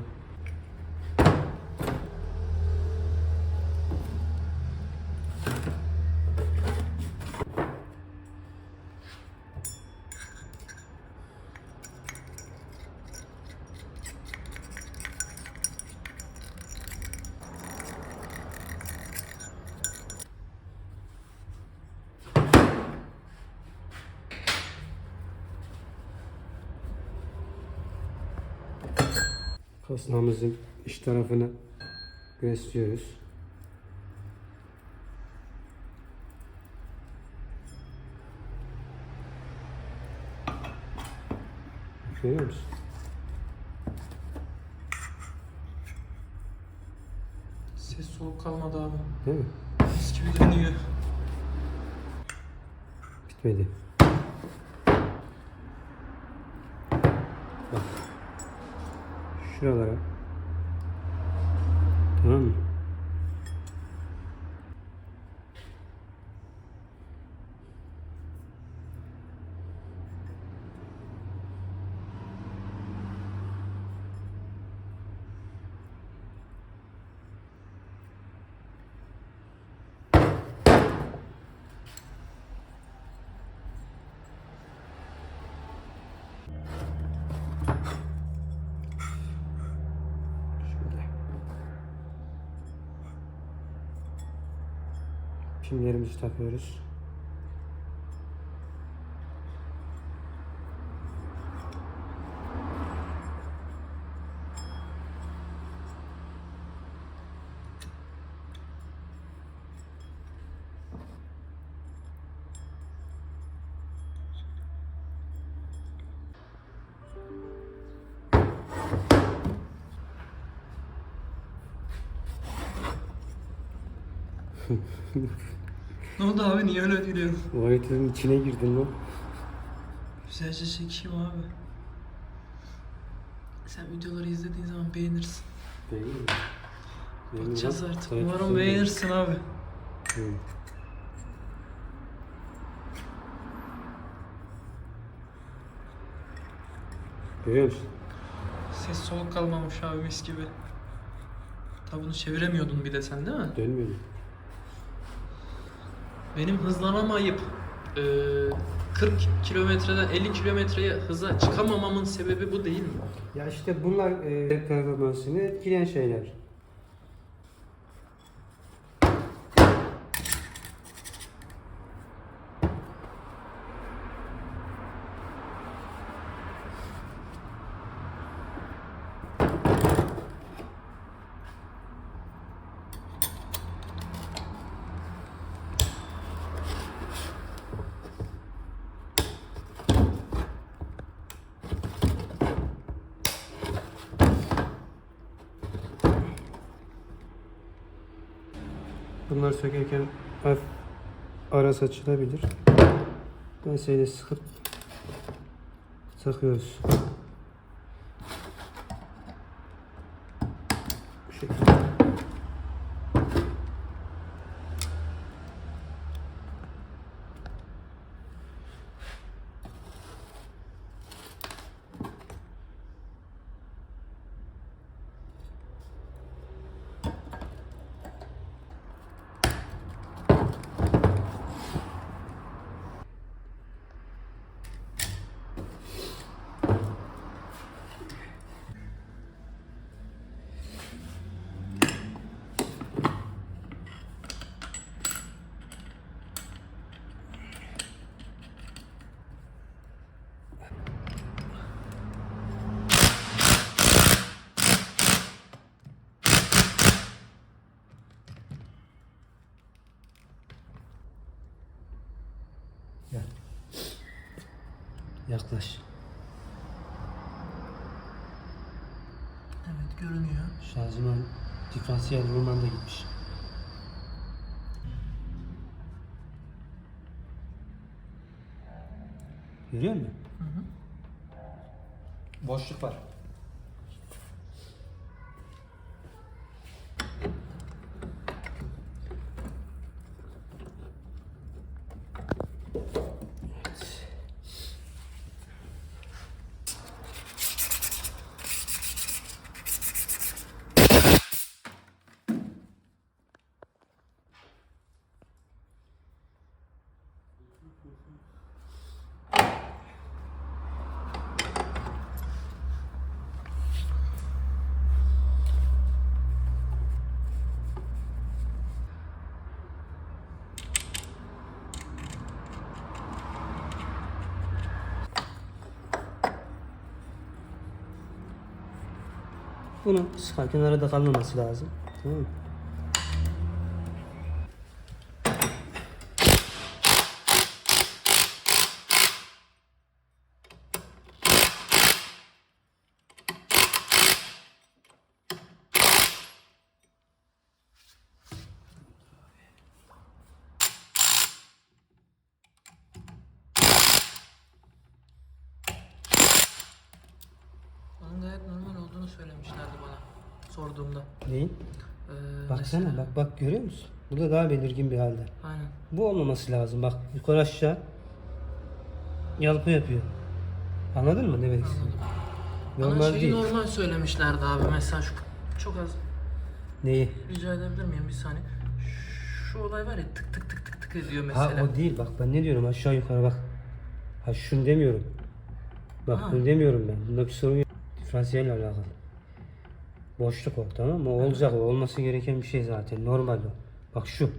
Kasnağımızın iç tarafını presliyoruz. Görüyor musun? Ses soluk kalmadı abi. Değil mi? Mis gibi dönüyor. Bitmedi. Bak. Şuralara. Tamam mı? Şöyle. Pimlerimizi takıyoruz. Ne oldu abi, niye öyle gülüyorsun? Vahitlerin içine girdin lan. Güzelce çekeyim abi. Sen videoları izlediğin zaman beğenirsin. Değil mi? Bakacağız Benim artık. lan, Umarım takipçim beğenirsin abi. benim. Hı. Görüyor musun? Ses soluk kalmamış abi, mis gibi. Tabi bunu çeviremiyordun bir de sen, değil mi? Dönmüyor mu? Benim hızlanamayıp 40 kilometreden 50 kilometreye hıza çıkamamamın sebebi bu değil mi? Ya işte bunlar performansını etkileyen şeyler. Bunlar sökerken hafif arası açılabilir. Penseyle sıkıp takıyoruz. Bu şekilde. Gel. Yaklaş. Evet, görünüyor. Şanzıman diferansiyel vurman da gitmiş. Görüyor musun? Boşluk var. Bunun sıkarken arada kalmaması lazım. Tamam mı? Onun gayet normal olduğunu söylemişlerdi bana sorduğumda. Neyin? Baksana Mesela- bak görüyor musun? Bu da daha belirgin bir halde. Aynen. Bu olmaması lazım. Bak yukarı aşağı yalpa yapıyor. Anladın mı ne demek istediğimi? Bana Normal şeyi değil. normal söylemişlerdi abi. Mesela şu çok az Neyi? rica edebilir miyim bir saniye? Şu olay var ya, tık tık tık tık tık ediyor Ha mesela. o değil bak ben ne diyorum aşağı yukarı bak. Ha şunu demiyorum. Bak Ha. bunu demiyorum ben. Bunda bir sorun yok. Diferansiyelle alakalı. Boşluk o tamam mı? O olacak o. Olması gereken bir şey zaten. Normal o. Bak şu.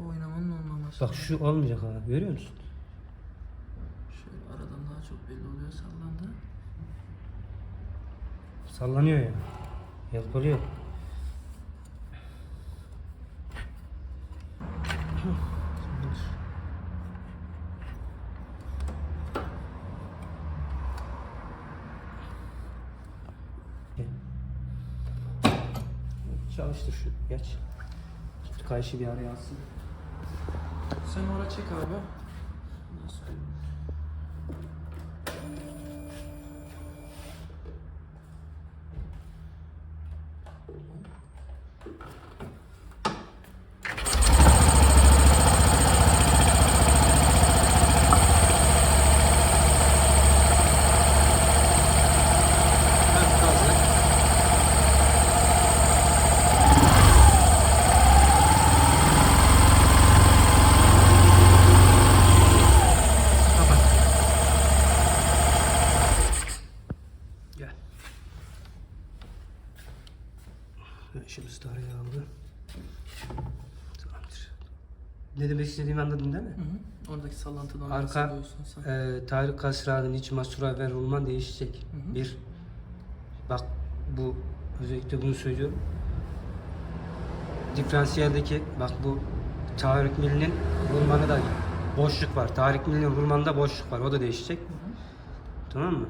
Oynamanın olmaması. Bak şu olmayacak ha. Görüyor musun? Şöyle aradan daha çok belli oluyor, sallandı. Sallanıyor ya. Yalpalıyor. Çalıştır şu. Geç. Kayışı bir araya alsın. Sen oraya çek abi. Nasıl? Evet, hazır. Kapat. Gel. İşimiz de araya aldı. Tamamdır. Ne demek istediğimi anladın değil mi? Hı hı. Oradaki sallantıdan Arka bahsediyorsun sen. Tarık Kasra'nın iç masura ve rulman değişecek. Hı hı. Bir. Bak bu özellikle bunu söylüyorum. Diferansiyeldeki bak bu Tarık Milli'nin rulmanı da boşluk var. Tarık Milli'nin rulmanında boşluk var. O da değişecek. Tamam mı?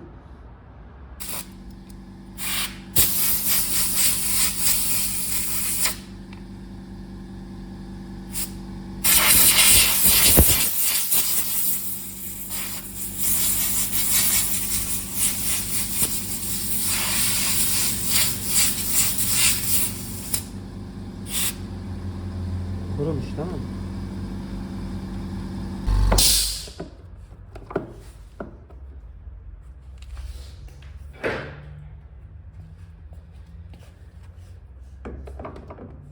Kurumuş tamam mı?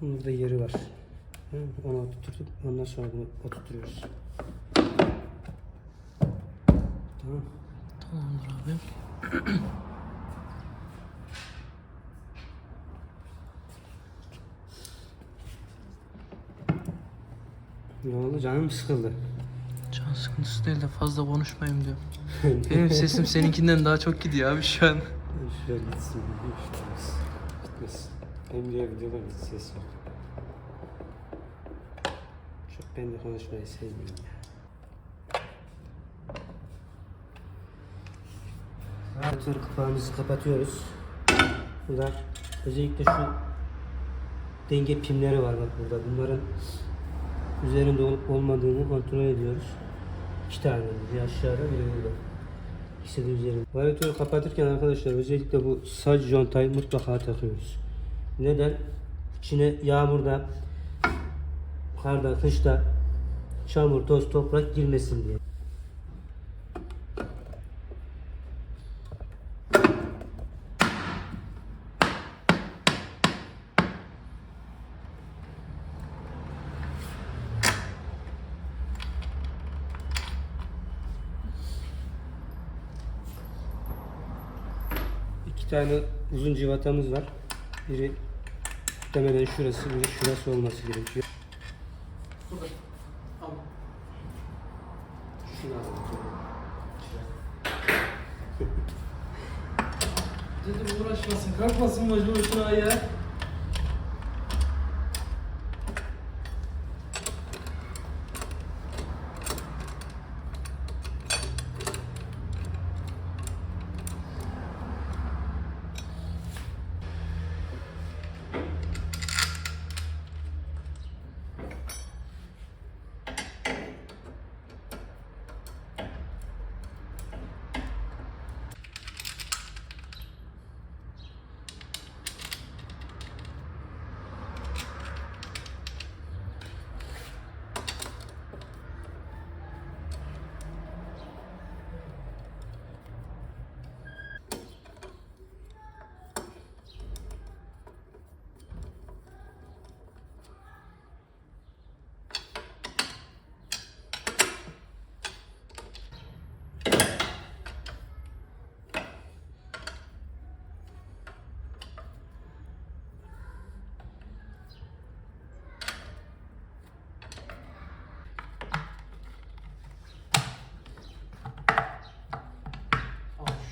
Burada yeri var. Hı, onu oturtup ondan sonra bunu oturtuyoruz. Tamam. Tamamdır abi. Ne oldu? Canım sıkıldı. Can sıkıntısı değil de fazla konuşmayayım diyorum. Benim sesim seninkinden daha çok gidiyor abi şu an. Şöyle gitsin. Gitmesin. Benim diğer videolarımda ses yok. Çok ben de konuşmayı sevmiyorum ya. varyatör kapağımızı kapatıyoruz. Burada özellikle şu denge pimleri var bak burada. Bunların üzerinde olup olmadığını kontrol ediyoruz. 2 tane, bir aşağıda biri burada. İkisi de üzerinde. Varyatörü kapatırken arkadaşlar özellikle bu sac contayı mutlaka takıyoruz. Neden? İçine yağmurda, karda, kışta çamur, toz, toprak girmesin diye. İki tane uzun civatamız var. Biri muhtemelen şurası, biri şurası olması gerekiyor. Burada. Tamam. Şunu alalım. Dedim uğraşmasın, kalkmasın boşu boşuna ya.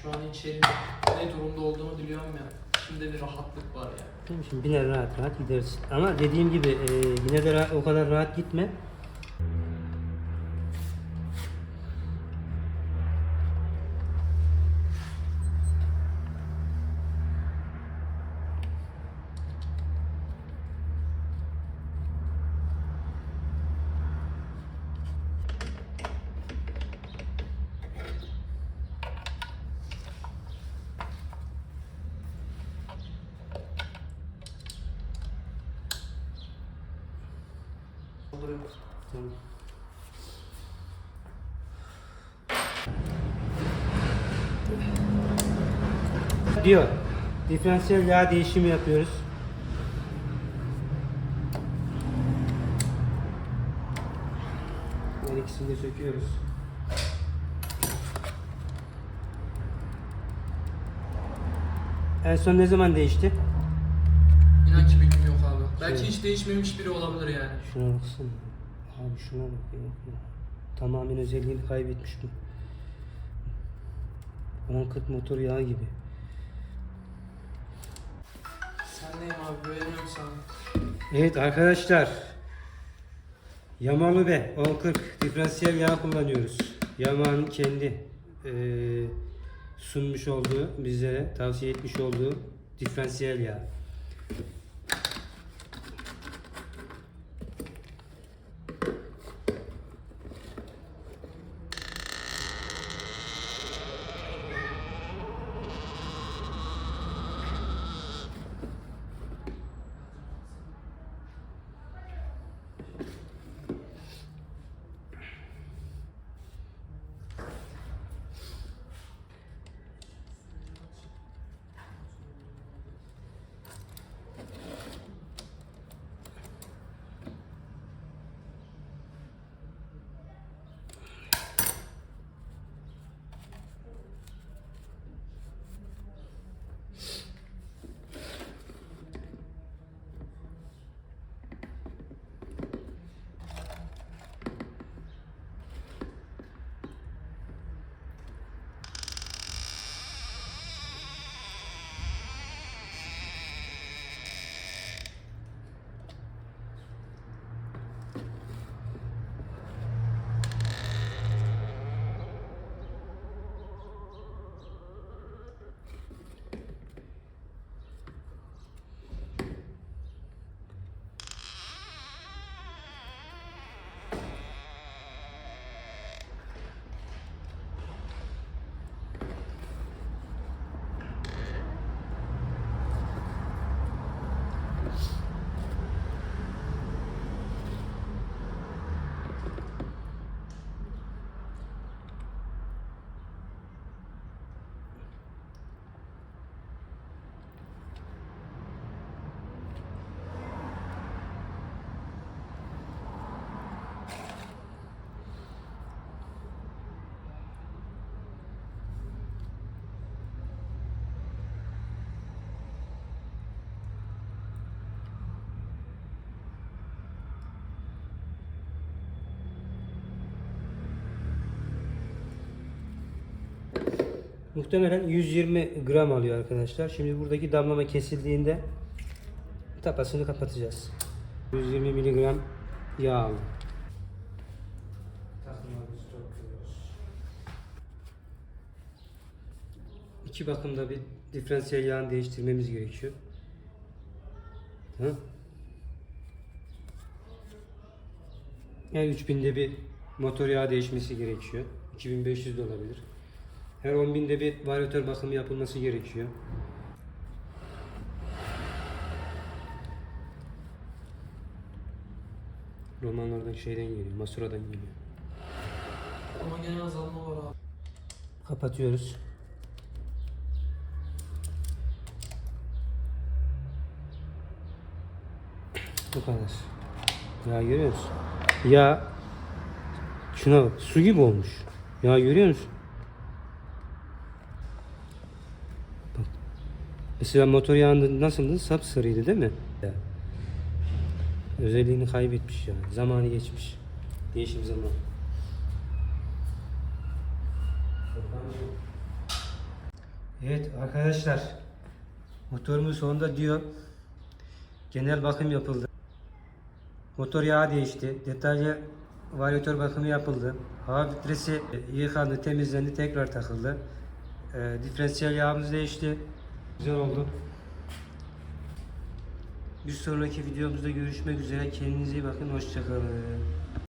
Şu an içerinin ne durumda olduğunu biliyorum ya. Şimdi bir rahatlık var ya. Şimdi biner rahat rahat gidersin. Ama dediğim gibi yine de o kadar rahat gitme. Tamam. Diyor. Diferansiyel yağ değişimi yapıyoruz. Her ikisini de söküyoruz. En son ne zaman değişti? İnan ki bilgim yok abi. Belki Şey- hiç değişmemiş biri olabilir yani. Şuna baksana. Abi şuna bak ya. Tamamen özelliğini kaybetmiş bu. 1040 motor yağı gibi. Sen neyim abi, güveniyorum sana. Evet arkadaşlar. Yamalı ve 1040 diferansiyel yağ kullanıyoruz. Yamaha'nın kendi sunmuş olduğu, bizlere tavsiye etmiş olduğu diferansiyel yağ. Muhtemelen 120 gram alıyor arkadaşlar. Şimdi buradaki damlama kesildiğinde tapasını kapatacağız. 120 miligram yağ aldım. İki bakımda bir diferansiyel yağını değiştirmemiz gerekiyor. Tamam. Her 3000'de bir motor yağı değişmesi gerekiyor. 2500 de olabilir. Her 10.000'de bir varyatör bakımı yapılması gerekiyor. Romanlardan şeyden geliyor, Masura'dan geliyor. Ama gene azalma var abi. Kapatıyoruz. Bu kadar. Ya görüyor musun? Ya şuna bak, su gibi olmuş. Ya görüyor musun? Bak. Mesela motor yağında nasıldı? Sapsarıydı değil mi? Ya. Özelliğini kaybetmiş yani. Zamanı geçmiş. Değişim zamanı. Evet arkadaşlar. Motorumun sonunda diyor. Genel bakım yapıldı. Motor yağı değişti. Detaylı varyatör bakımı yapıldı. Hava filtresi yıkandı, temizlendi, tekrar takıldı. Diferansiyel yağımız değişti. Güzel oldu. Bir sonraki videomuzda görüşmek üzere. Kendinize iyi bakın. Hoşça kalın.